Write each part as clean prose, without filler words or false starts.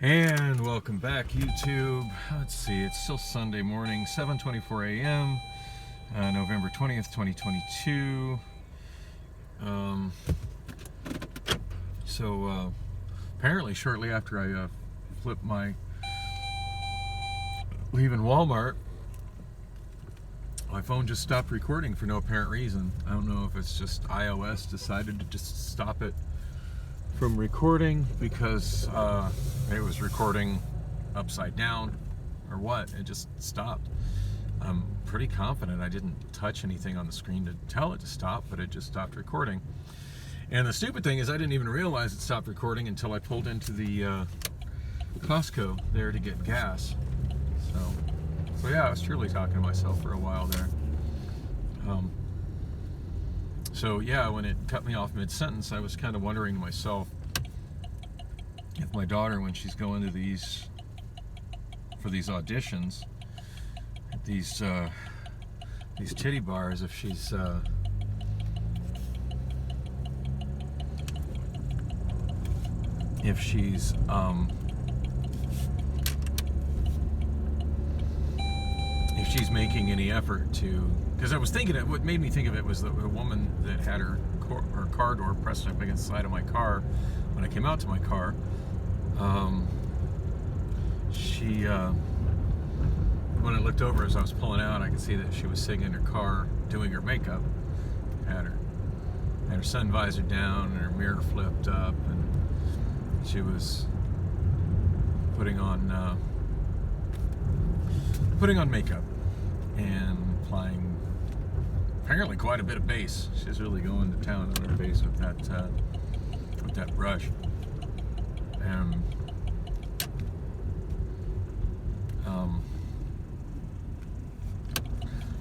And welcome back, YouTube. Let's see, it's still Sunday morning, 7:24 a.m., November 20th, 2022. Apparently shortly after I flipped my leaving Walmart, my phone just stopped recording for no apparent reason. I don't know if it's just iOS decided to just stop it from recording because it was recording upside down or what. It just stopped. I'm pretty confident I didn't touch anything on the screen to tell it to stop, but it just stopped recording. And the stupid thing is I didn't even realize it stopped recording until I pulled into the Costco there to get gas. So yeah, I was truly talking to myself for a while there. So yeah, when it cut me off mid-sentence, I was kind of wondering to myself if my daughter, when she's going to for these auditions, at these titty bars, if she's making any effort to, because I was thinking it, what made me think of it was the woman that had her car door pressed up against the side of my car when I came out to my car. When I looked over as I was pulling out, I could see that she was sitting in her car doing her makeup. Had her sun visor down and her mirror flipped up, and she was putting on makeup and applying apparently quite a bit of base. She's really going to town on her face with that brush. And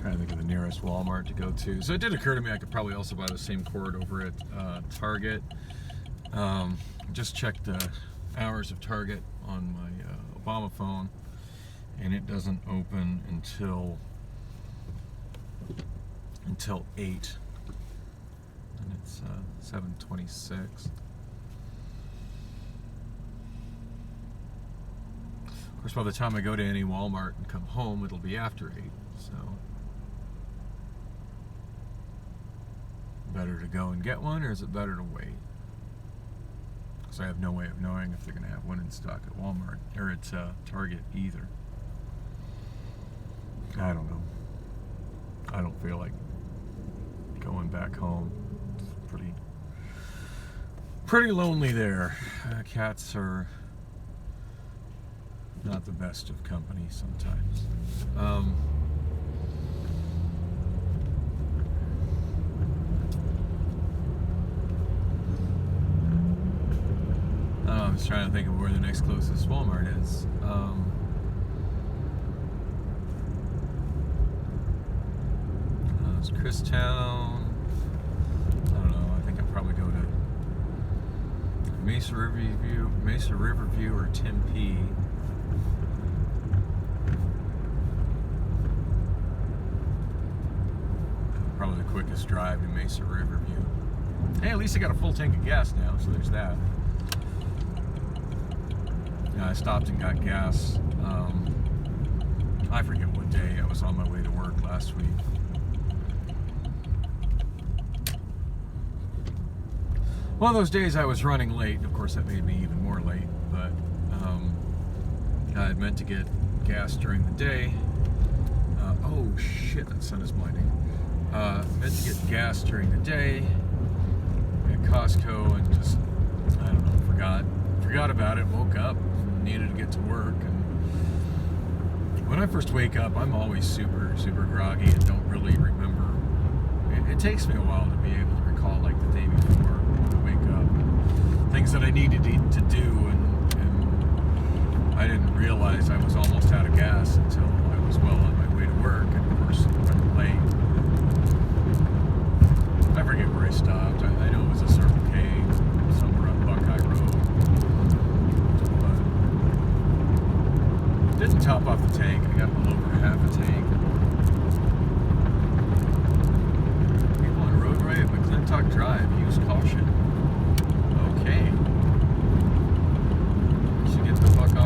trying to think of the nearest Walmart to go to. So it did occur to me I could probably also buy the same cord over at Target. Just checked the hours of Target on my Obama phone, and it doesn't open until 8, and it's 7:26. Of course, by the time I go to any Walmart and come home, it'll be after 8, so better to go and get one, or is it better to wait? Because I have no way of knowing if they're going to have one in stock at Walmart or at Target either. I don't know. I don't feel like going back home. It's pretty lonely there. Cats are not the best of company sometimes. I was trying to think of where the next closest Walmart is. It's Christown. I don't know. I think I'd probably go to Mesa Riverview, or Tempe. Probably the quickest drive to Mesa Riverview. Hey, at least I got a full tank of gas now, so there's that. I stopped and got gas. I forget what day. I was on my way to work last week. One of those days I was running late. Of course, that made me even more late. But I had meant to get gas during the day. Oh shit! That sun is blinding. Meant to get gas during the day at Costco, and just, I don't know, forgot about it. Woke up, needed to get to work, and when I first wake up, I'm always super groggy and don't really remember. It takes me a while to be able to recall, like, the day before to wake up, things that I needed to do, and I didn't realize I was almost out of gas until I was well on my way to work, and of course I'm late. I forget where I stopped. I know it was a Circle K somewhere on Buckeye Road. But didn't top off the tank. I got a little over half a tank. People on the road right at McClintock Drive, use caution. Okay. Should get the fuck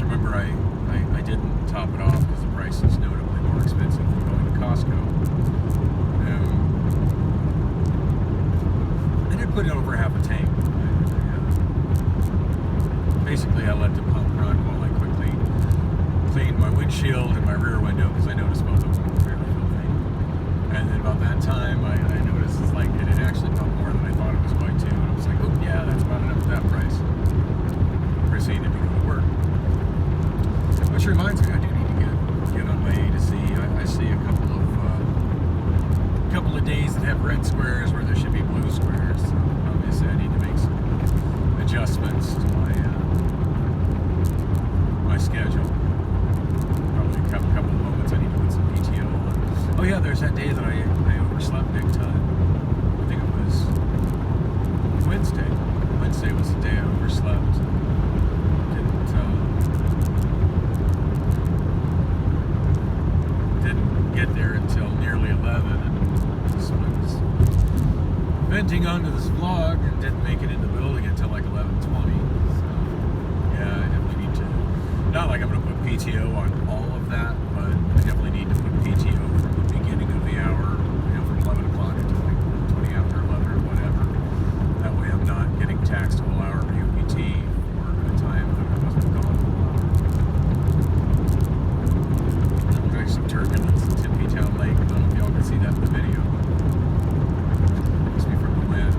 remember I didn't top it off because the price is notably more expensive than going to Costco. I did put it over half a tank. Basically, I let the pump run while I quickly cleaned my windshield and my rear window because I noticed both of them were fairly filthy. And then about that time, I noticed it's like it had actually pumped more than I thought it was going to. And I was like, oh yeah, that's about enough at that price. Proceeded to go to work. Which reminds me, I do need to get on my A to Z. I see a couple of days that have red squares where there should be blue squares. So obviously, I need to make some adjustments to my schedule. Probably a couple of moments I need to put some PTO on. Oh yeah, there's that day that I overslept big time. I think it was Wednesday. Wednesday was the day I overslept. Didn't get there until nearly 11, and so I was venting onto this vlog and didn't make it in the building until like 11:20. So yeah, I definitely need to. Not like I'm going to put PTO on all of that, but I definitely need to put PTO from the beginning of the hour, from 11 o'clock until like 20 after 11 or whatever. That way I'm not getting taxed a whole hour of UPT for a time that I wasn't gone for a while. That looks like some turbulence in Tippy Town Lake. I don't know if y'all can see that in the video. Must be from the wind.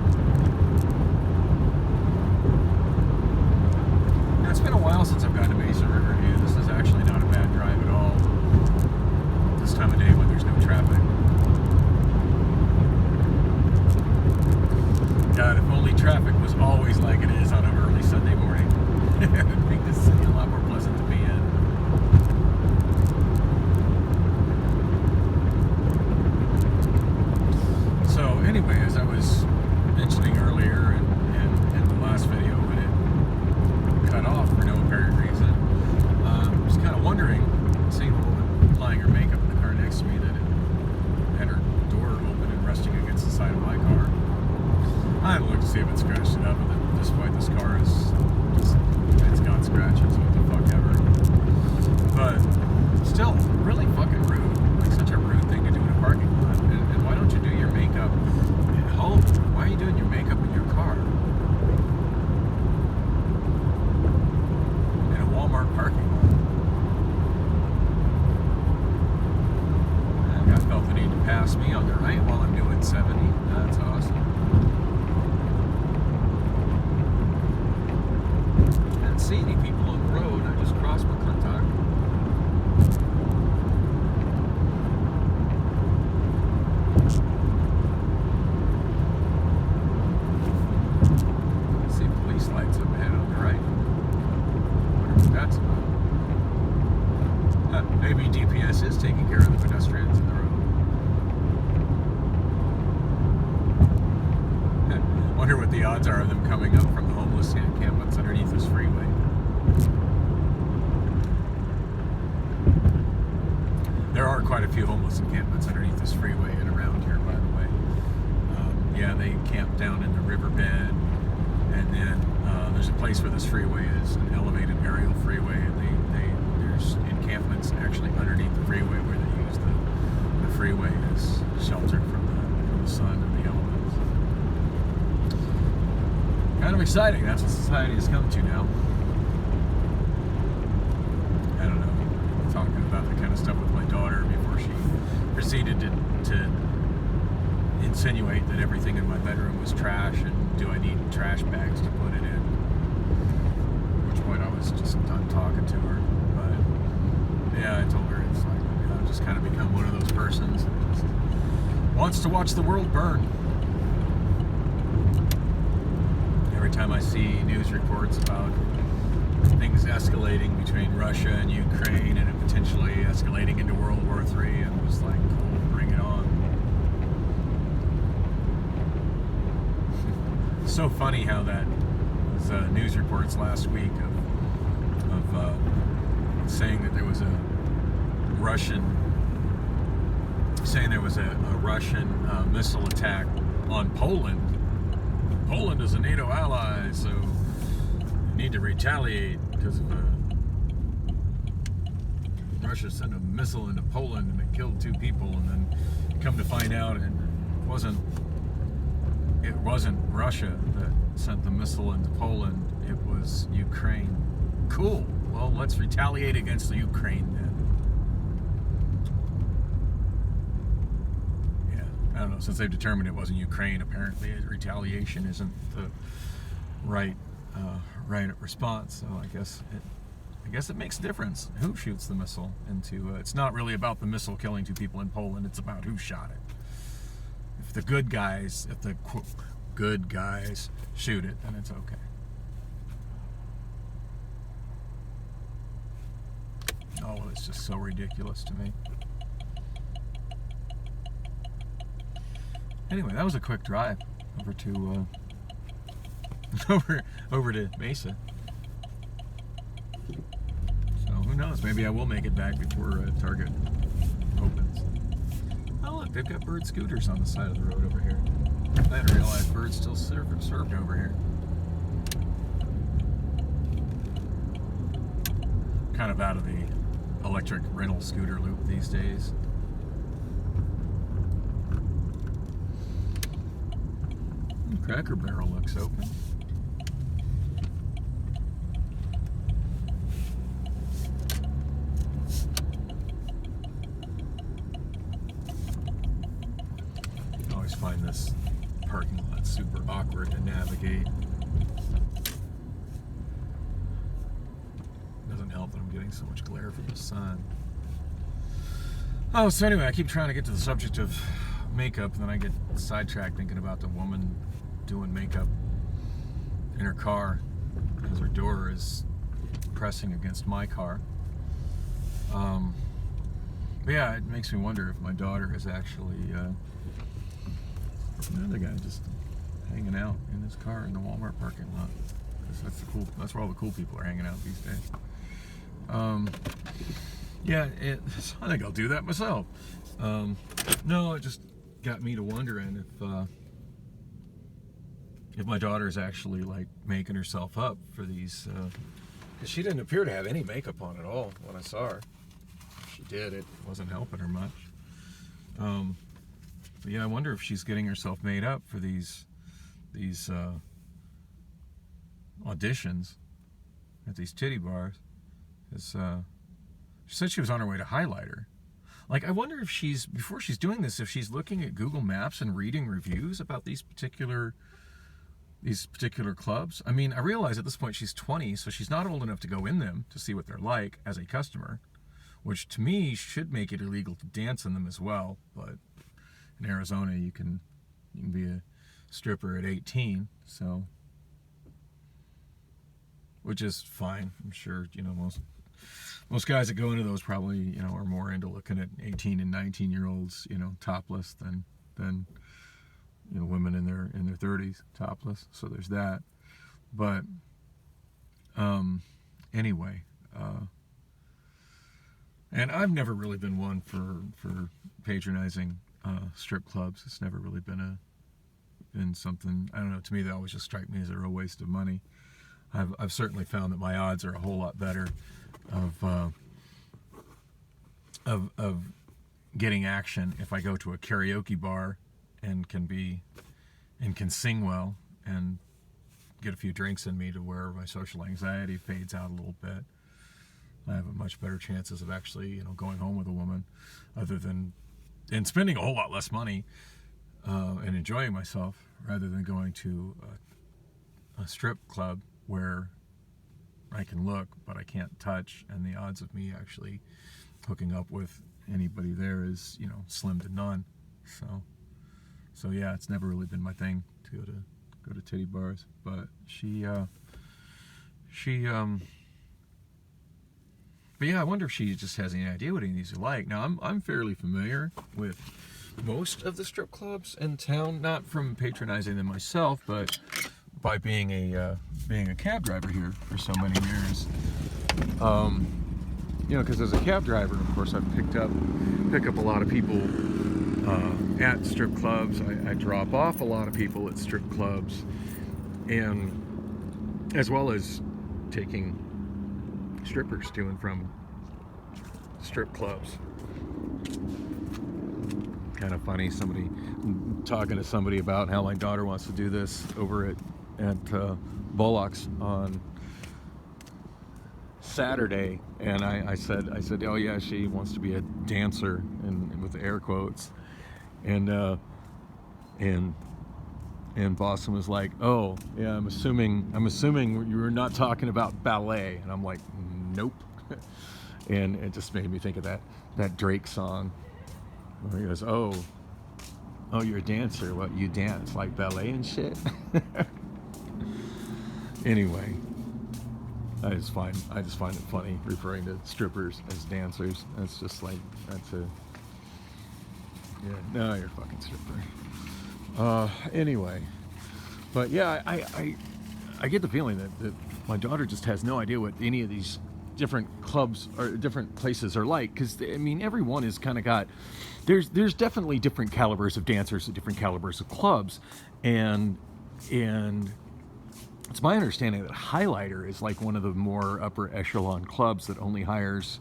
Now, it's been a while since I've gotten to Mesa Riverview. This is actually not a bad drive at all. This time of day when there's no traffic. God, if only traffic was always like it is on an early Sunday morning. It would make this city a lot more pleasant to be in. So anyway, as I was mentioning earlier in the last video when it cut off for no apparent reason, I was kind of wondering, seeing a woman applying her makeup in the car next to me, that it had her door open and resting against the side of my car. I had to look to see if it scratched it up, but at this point this car is it's got scratches, what the fuck ever. But still, really fucking rude. Like such a rude thing to do in a parking lot. And why don't you do your makeup at home? Why are you doing your makeup in your car? In a Walmart parking lot. And I felt the need to pass me on the right while I'm doing 70. That's awesome. Didn't see any people on the road. I just crossed McClintock. See police lights up ahead on the right. Wonder what that's about. Maybe DPS is taking care of the pedestrians in the road. Wonder what the odds are of them coming up from the homeless encampments underneath this freeway. There are quite a few homeless encampments underneath this freeway and around here, by the way. Yeah, they camp down in the riverbed, and then there's a place where this freeway is an elevated aerial freeway, and there's encampments actually underneath the freeway where they use the freeway as shelter from the sun and the elements. Kind of exciting. That's what society has come to now. I don't know. Talking about that kind of stuff with my daughter before she proceeded to insinuate that everything in my bedroom was trash and do I need trash bags to put it in. At which point I was just done talking to her. But yeah, I told her it's like, I've just kind of become one of those persons that just wants to watch the world burn. Every time I see news reports about things escalating between Russia and Ukraine and it potentially escalating into World War III, I'm just like, cool, bring it on. So funny how that was news reports last week of saying that there was a Russian missile attack on Poland. Poland is a NATO ally, so they need to retaliate because of a Russia sent a missile into Poland and it killed 2 people, and then come to find out it wasn't Russia that sent the missile into Poland, it was Ukraine. Cool. Well, let's retaliate against the Ukraine then. I don't know, since they've determined it wasn't Ukraine, apparently retaliation isn't the right response. So I guess it makes a difference who shoots the missile into. It's not really about the missile killing 2 people in Poland. It's about who shot it. If the good guys shoot it, then it's okay. Oh, it's just so ridiculous to me. Anyway, that was a quick drive over to over to Mesa. So who knows? Maybe I will make it back before Target opens. Oh look, they've got Bird scooters on the side of the road over here. I didn't realize Bird's still served over here. Kind of out of the electric rental scooter loop these days. Cracker Barrel looks open. I always find this parking lot super awkward to navigate. Doesn't help that I'm getting so much glare from the sun. Oh, so anyway, I keep trying to get to the subject of makeup, and then I get sidetracked thinking about the woman doing makeup in her car as her door is pressing against my car. But yeah, it makes me wonder if my daughter is actually another guy just hanging out in his car in the Walmart parking lot. That's where all the cool people are hanging out these days. Yeah, I think I'll do that myself. No, it just got me to wondering if my daughter's actually like making herself up for these, because she didn't appear to have any makeup on at all when I saw her. If she did, it wasn't helping her much. But yeah, I wonder if she's getting herself made up for these auditions at these titty bars. She said she was on her way to highlighter. Like, I wonder if before she's doing this, if she's looking at Google Maps and reading reviews about these particular clubs. I mean, I realize at this point she's 20, so she's not old enough to go in them to see what they're like as a customer, which to me should make it illegal to dance in them as well. But in Arizona, you can be a stripper at 18, so, which is fine. I'm sure, most guys that go into those probably, are more into looking at 18 and 19-year-olds, topless than women in their 30s topless. So there's that. But anyway, and I've never really been one for patronizing strip clubs. It's never really been something, I don't know, to me they always just strike me as a real waste of money. I've certainly found that my odds are a whole lot better of getting action if I go to a karaoke bar and can sing well and get a few drinks in me to where my social anxiety fades out a little bit. I have a much better chances of actually, going home with a woman, and spending a whole lot less money and enjoying myself, rather than going to a strip club where I can look but I can't touch, and the odds of me actually hooking up with anybody there is, slim to none. So yeah, it's never really been my thing to go to titty bars. But but yeah, I wonder if she just has any idea what any of these are like. Now, I'm fairly familiar with most of the strip clubs in town, not from patronizing them myself, but by being a cab driver here for so many years. Because as a cab driver, of course, I've pick up a lot of people at strip clubs. I drop off a lot of people at strip clubs, and as well as taking strippers to and from strip clubs. Kind of funny, somebody talking to somebody about how my daughter wants to do this over at Bullock's on Saturday, and I said, oh yeah, she wants to be a dancer, and with air quotes, and Boston was like, oh yeah, I'm assuming you were not talking about ballet, and I'm like, nope. And it just made me think of that Drake song where he goes, oh, you're a dancer, what, you dance like ballet and shit? Anyway, I just find it funny referring to strippers as dancers. It's just like, no, you're a fucking stripper. Anyway, but yeah, I get the feeling that my daughter just has no idea what any of these different clubs or different places are like, because I mean, everyone is kind of got, there's definitely different calibers of dancers and different calibers of clubs, and it's my understanding that Highlighter is like one of the more upper echelon clubs that only hires,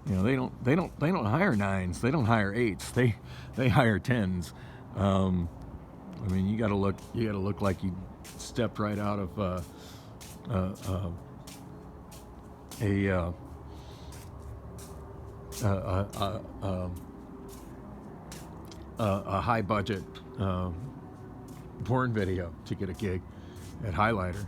you know, they don't hire 9s, they don't hire 8s, they hire 10s. I mean, you gotta look like you stepped right out of a high budget porn video to get a gig at Highlighter.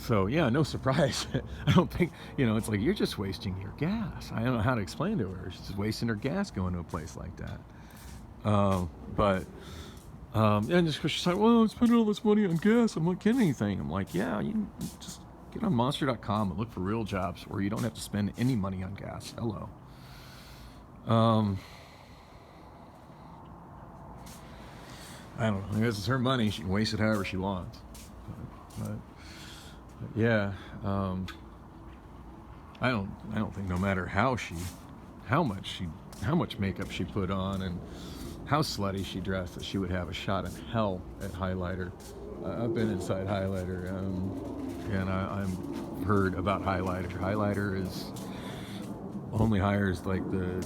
So yeah, no surprise. I don't think, you know, it's like, you're just wasting your gas. I don't know how to explain to her. She's just wasting her gas going to a place like that. And just because she's like, well, I'm spending all this money on gas, I'm not getting anything. I'm like, yeah, you just get on monster.com and look for real jobs where you don't have to spend any money on gas. Hello. I don't know. I guess it's her money. She can waste it however she wants. But yeah, I don't think no matter how much makeup she put on and how slutty she dressed, that she would have a shot in hell at Highlighter. I've been inside Highlighter, and I've heard about Highlighter. Highlighter only hires like the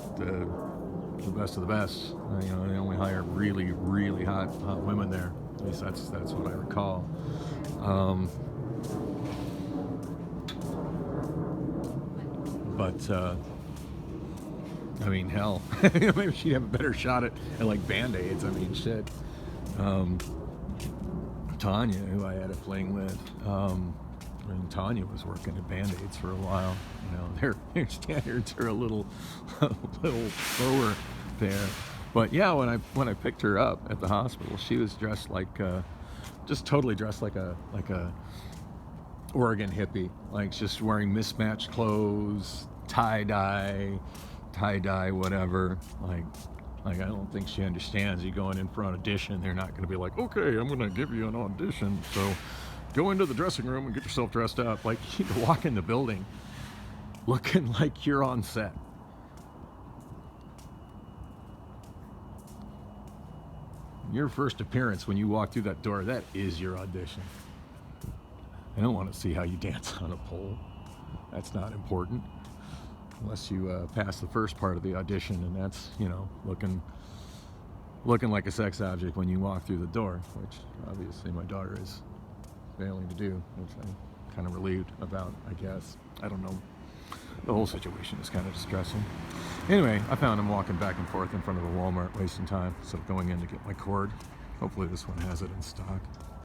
best of the best. You know, they only hire really, really hot women there. At least that's what I recall. I mean, hell, maybe she'd have a better shot at like Band-Aids. I mean, shit. Tanya, who I had a fling with, I mean, Tanya was working at Band-Aids for a while. You know, their standards are a little lower there. But yeah, when I picked her up at the hospital, she was dressed like, just totally dressed like a Oregon hippie, like just wearing mismatched clothes, tie-dye, whatever. Like I don't think she understands. You going in for an audition, they're not going to be like, okay, I'm going to give you an audition, so go into the dressing room and get yourself dressed up. Like, you need to walk in the building looking like you're on set. Your first appearance, when you walk through that door, that is your audition. I don't want to see how you dance on a pole. That's not important. Unless you pass the first part of the audition, and that's, you know, looking like a sex object when you walk through the door, which obviously my daughter is failing to do, which I'm kind of relieved about, I guess. I don't know. The whole situation is kind of distressing. Anyway, I found him walking back and forth in front of a Walmart, wasting time, so going in to get my cord. Hopefully this one has it in stock.